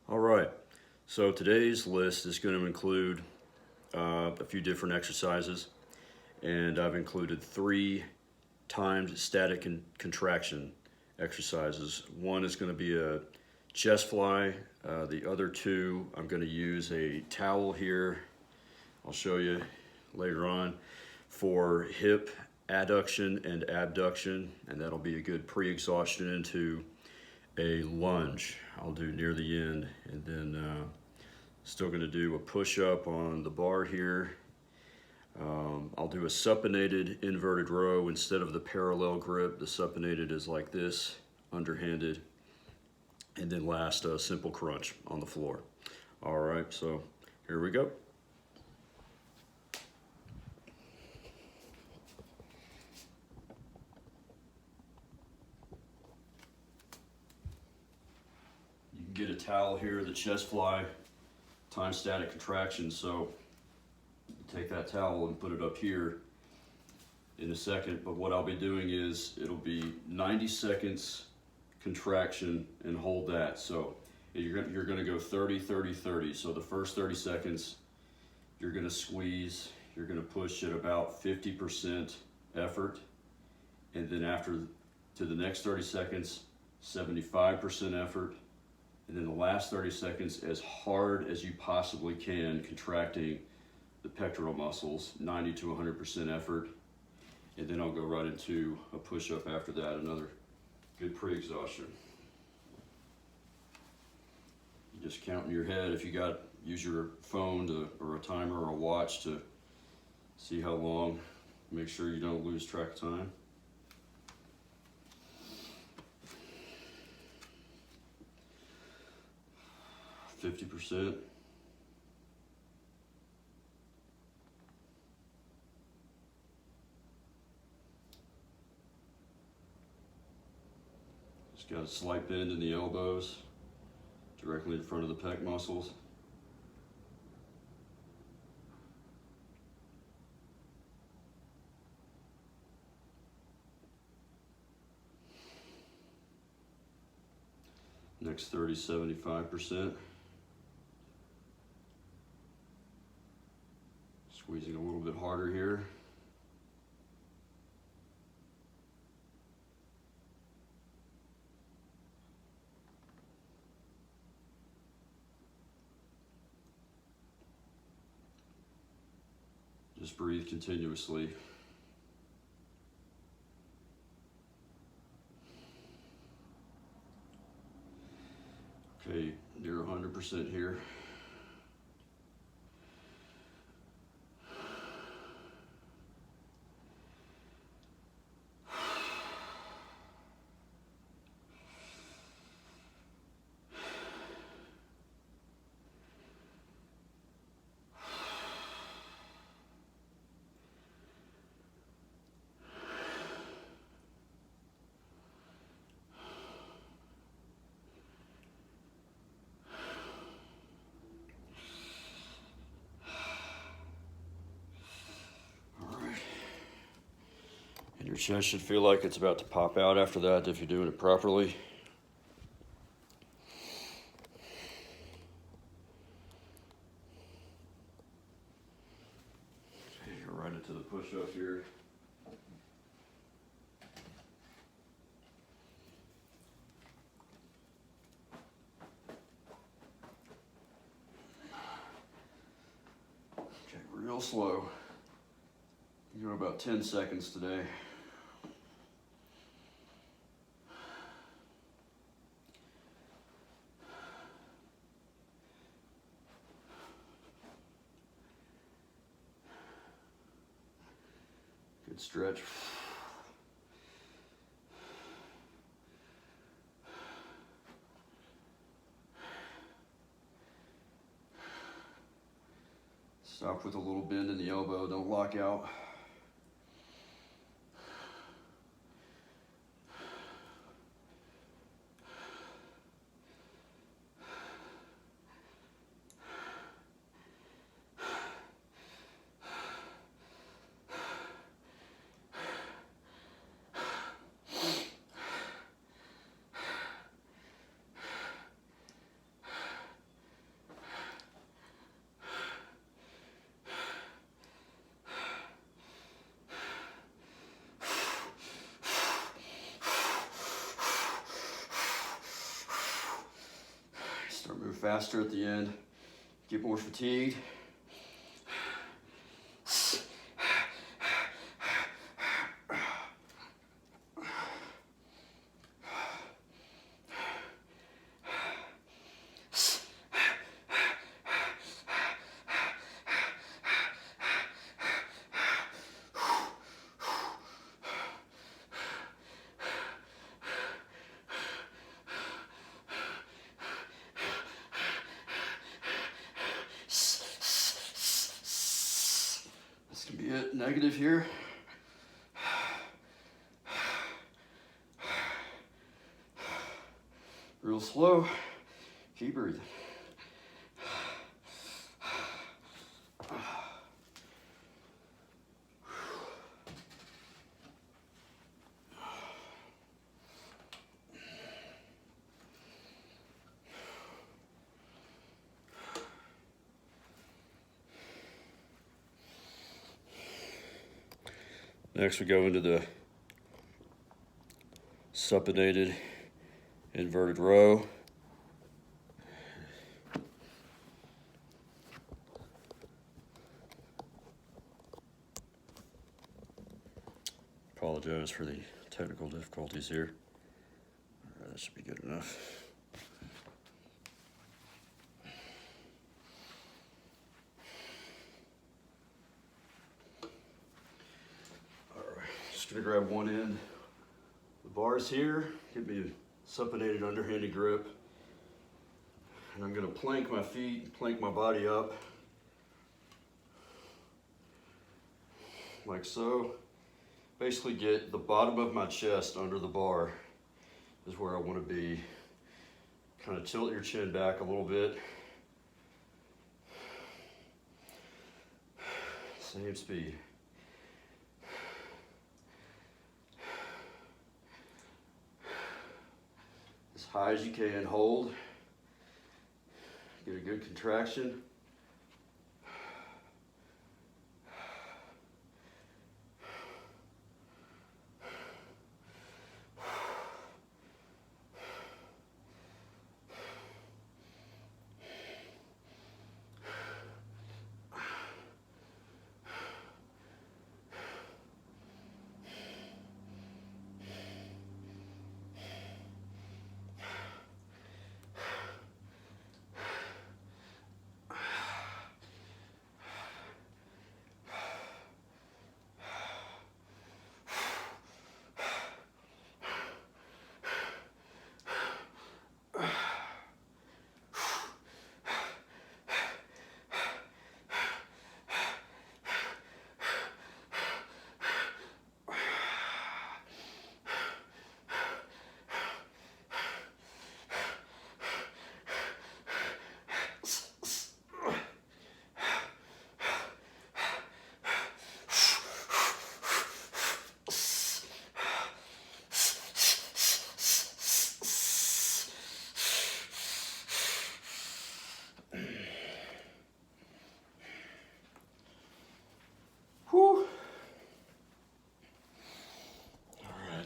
All right, so today's list is going to include a few different exercises, and I've included 3 timed static contraction exercises. One is going to be a chest fly. The other 2, I'm going to use a towel here. I'll show you later on for hip adduction and abduction, and that'll be a good pre-exhaustion into a lunge I'll do near the end, and then still going to do a push-up on the bar here. I'll do a supinated inverted row instead of the parallel grip. The supinated is like this, underhanded, and then last a simple crunch on the floor. All right, so here we go. Get a towel here, the chest fly, time static contraction. So take that towel and put it up here in a second. But what I'll be doing is it'll be 90 seconds contraction and hold that. So you're going to go 30, 30, 30. So the first 30 seconds, you're going to squeeze, you're going to push at about 50% effort. And then after to the next 30 seconds, 75% effort. And then the last 30 seconds, as hard as you possibly can, contracting the pectoral muscles, 90 to 100% effort. And then I'll go right into a push-up after that, another good pre-exhaustion. You just count in your head. If you got, use your phone or a timer or a watch to see how long. Make sure you don't lose track of time. %. Just got a slight bend in the elbows, directly in front of the pec muscles. Next 30, 75%. Squeezing a little bit harder here. Just breathe continuously. Okay, near 100% here. Your chest should feel like it's about to pop out after that if you're doing it properly. Okay, you're right into the push-up here. Okay, real slow. You go about 10 seconds today. Good stretch. Stop with a little bend in the elbow, don't lock out. Start moving faster at the end. Get more fatigued. Can be it. Negative here. Real slow. Keep breathing. Next we go into the supinated inverted row. Apologize for the technical difficulties here. All right, that should be good enough. Just gonna grab one end. The bar's here, give me a supinated underhanded grip. And I'm gonna plank my feet, plank my body up. Like so. Basically get the bottom of my chest under the bar is where I wanna be. Kind of tilt your chin back a little bit. Same speed. As high as you can, hold. Get a good contraction.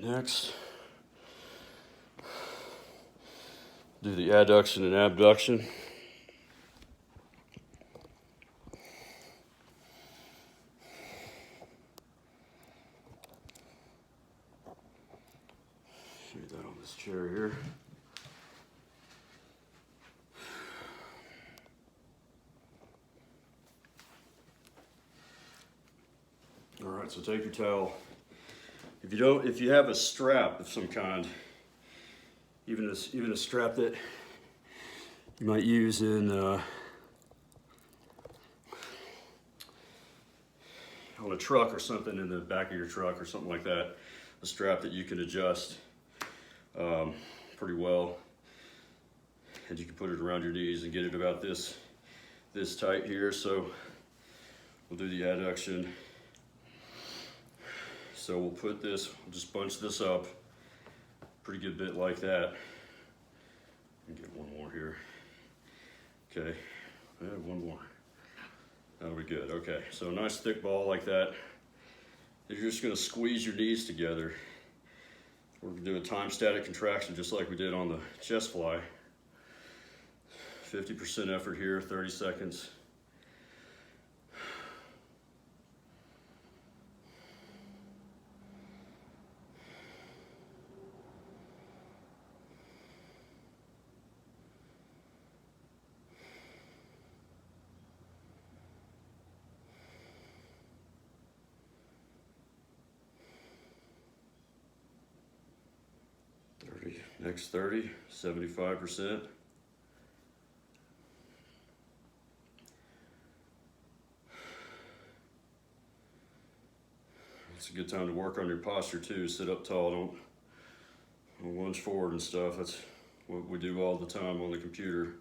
Next, do the adduction and abduction. Do that on this chair here. All right, so take your towel. If you have a strap of some kind, even a strap that you might use in on a truck or something, in the back of your truck or something like that, a strap that you can adjust pretty well, and you can put it around your knees and get it about this tight here. So we'll do the adduction. So we'll just bunch this up pretty good bit like that. And get one more here. Okay, one more. That'll be good. Okay, so a nice thick ball like that. You're just gonna squeeze your knees together. We're gonna do a time static contraction just like we did on the chest fly. 50% effort here, 30 seconds. Next 30, 75%. It's a good time to work on your posture too. Sit up tall, don't lunge forward and stuff. That's what we do all the time on the computer.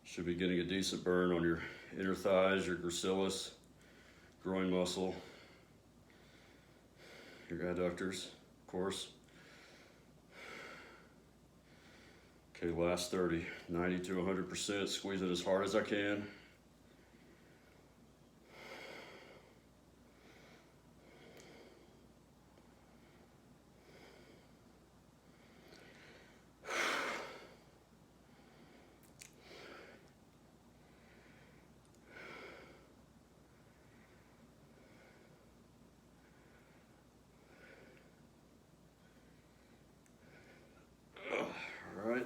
Should be getting a decent burn on your inner thighs, your gracilis, groin muscle, your adductors, of course. Okay, last 30, 90 to 100%, squeeze it as hard as I can.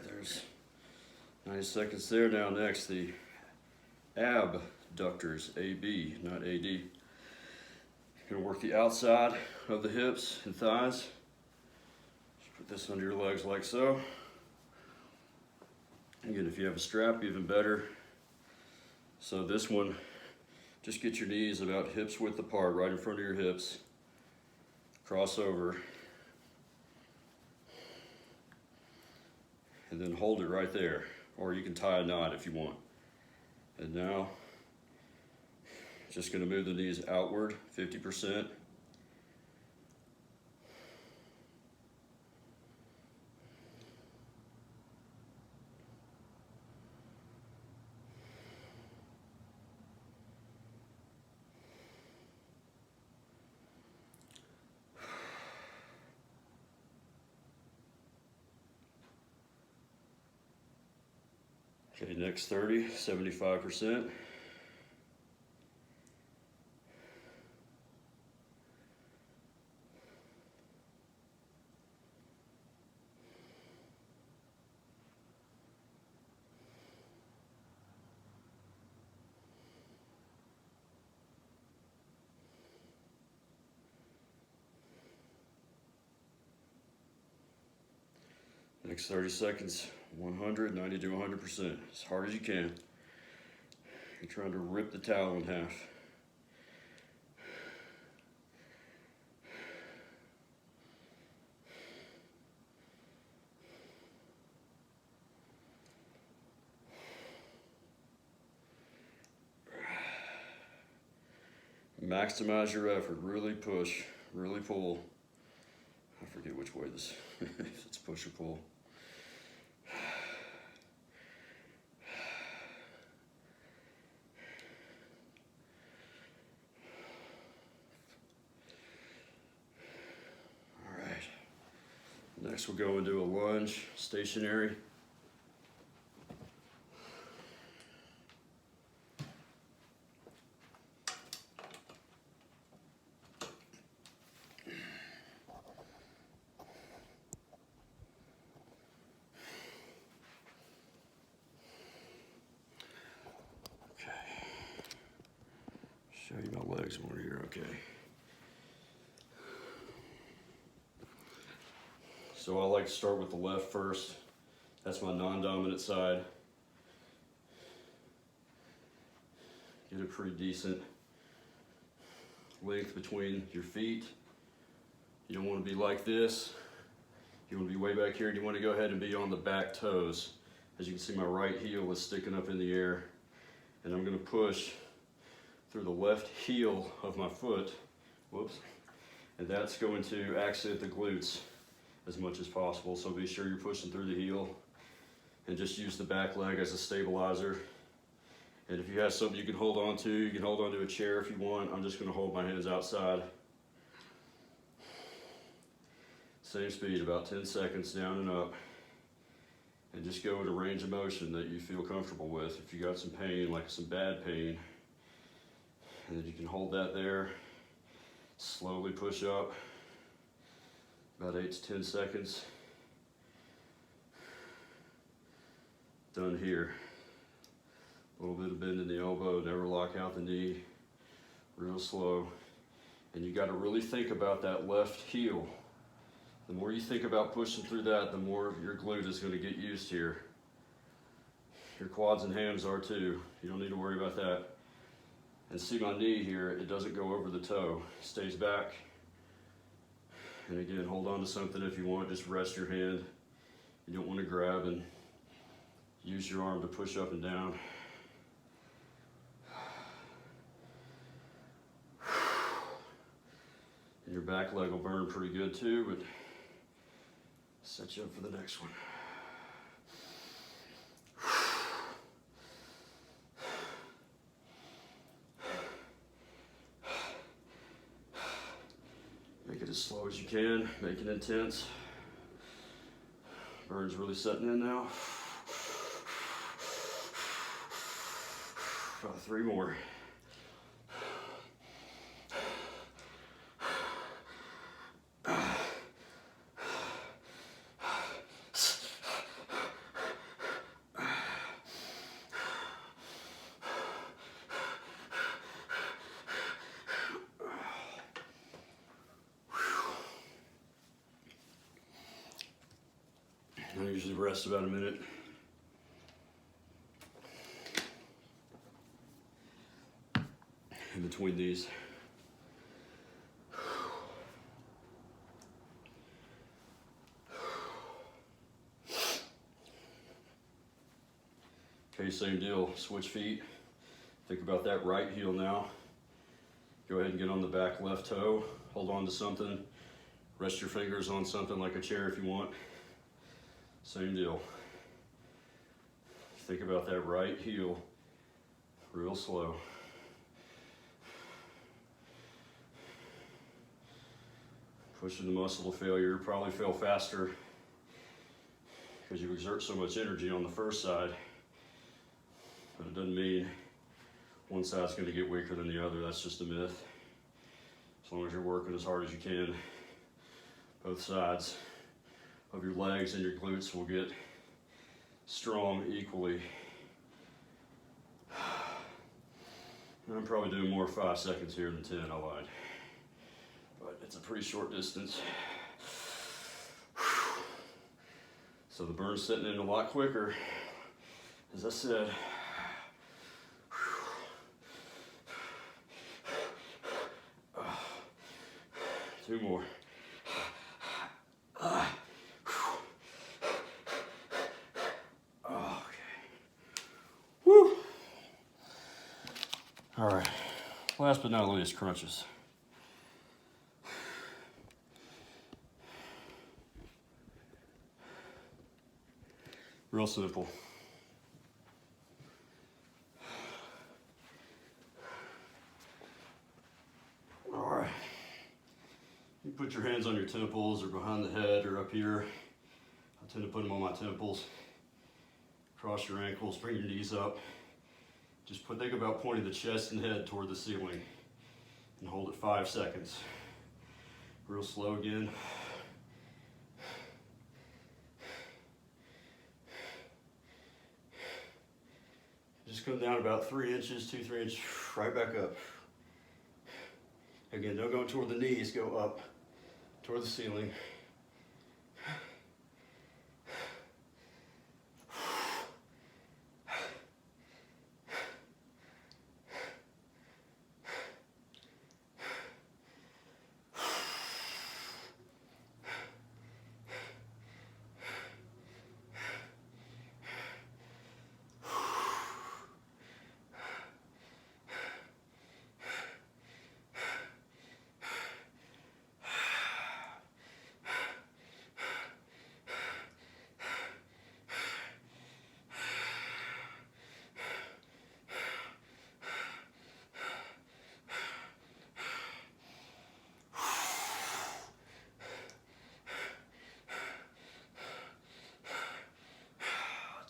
There's 90 seconds there. Now next, the abductors, AB, not AD. Gonna work the outside of the hips and thighs. Just put this under your legs like so. Again, if you have a strap, even better. So this one, just get your knees about hips width apart, right in front of your hips. Cross over. And then hold it right there, or you can tie a knot if you want. And now, just gonna move the knees outward, 50%. Okay, next 30, 75%. Next 30 seconds, 100, 90 to 100%, as hard as you can. You're trying to rip the towel in half. Maximize your effort, really push, really pull. I forget which way this, if it's push or pull. All right, next we'll go into a lunge, stationary. Show you my legs more here, okay. So I like to start with the left first. That's my non-dominant side. Get a pretty decent length between your feet. You don't want to be like this. You want to be way back here, and you want to go ahead and be on the back toes. As you can see, my right heel is sticking up in the air, and I'm going to push through the left heel of my foot, whoops, and that's going to accent the glutes as much as possible. So be sure you're pushing through the heel, and just use the back leg as a stabilizer. And if you have something you can hold on to, you can hold on to a chair if you want. I'm just gonna hold my hands outside. Same speed, about 10 seconds down and up. And just go in a range of motion that you feel comfortable with. If you got some pain, like some bad pain, and then you can hold that there. Slowly push up, about 8 to 10 seconds. Done here. A little bit of bend in the elbow, never lock out the knee, real slow. And you gotta really think about that left heel. The more you think about pushing through that, the more your glute is gonna get used here. Your quads and hams are too. You don't need to worry about that. And see my knee here, it doesn't go over the toe, it stays back. And again, hold on to something if you want, just rest your hand. You don't want to grab and use your arm to push up and down. And your back leg will burn pretty good too, but set you up for the next one. Make it as slow as you can, make it intense. Burn's really setting in now. About 3 more. I usually rest about a minute. In between these. Okay, same deal, switch feet. Think about that right heel now. Go ahead and get on the back left toe. Hold on to something. Rest your fingers on something like a chair if you want. Same deal. Think about that right heel, real slow. Pushing the muscle to failure, probably fail faster because you exert so much energy on the first side, but it doesn't mean one side's going to get weaker than the other. That's just a myth. As long as you're working as hard as you can, both sides of your legs and your glutes will get strong equally. I'm probably doing more 5 seconds here than 10, I lied. But it's a pretty short distance. So the burn's setting in a lot quicker, as I said. 2 more. All right, last but not least, crunches. Real simple. All right, you put your hands on your temples or behind the head or up here. I tend to put them on my temples. Cross your ankles, bring your knees up. Just think about pointing the chest and head toward the ceiling and hold it 5 seconds. Real slow again. Just come down about 3 inches, 2-3 inches, right back up. Again, don't go toward the knees, go up toward the ceiling.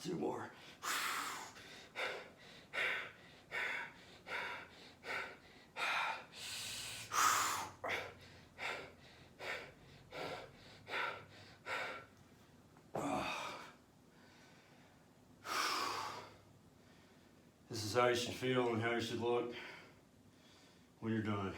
2 more. This is how you should feel and how you should look when you're done.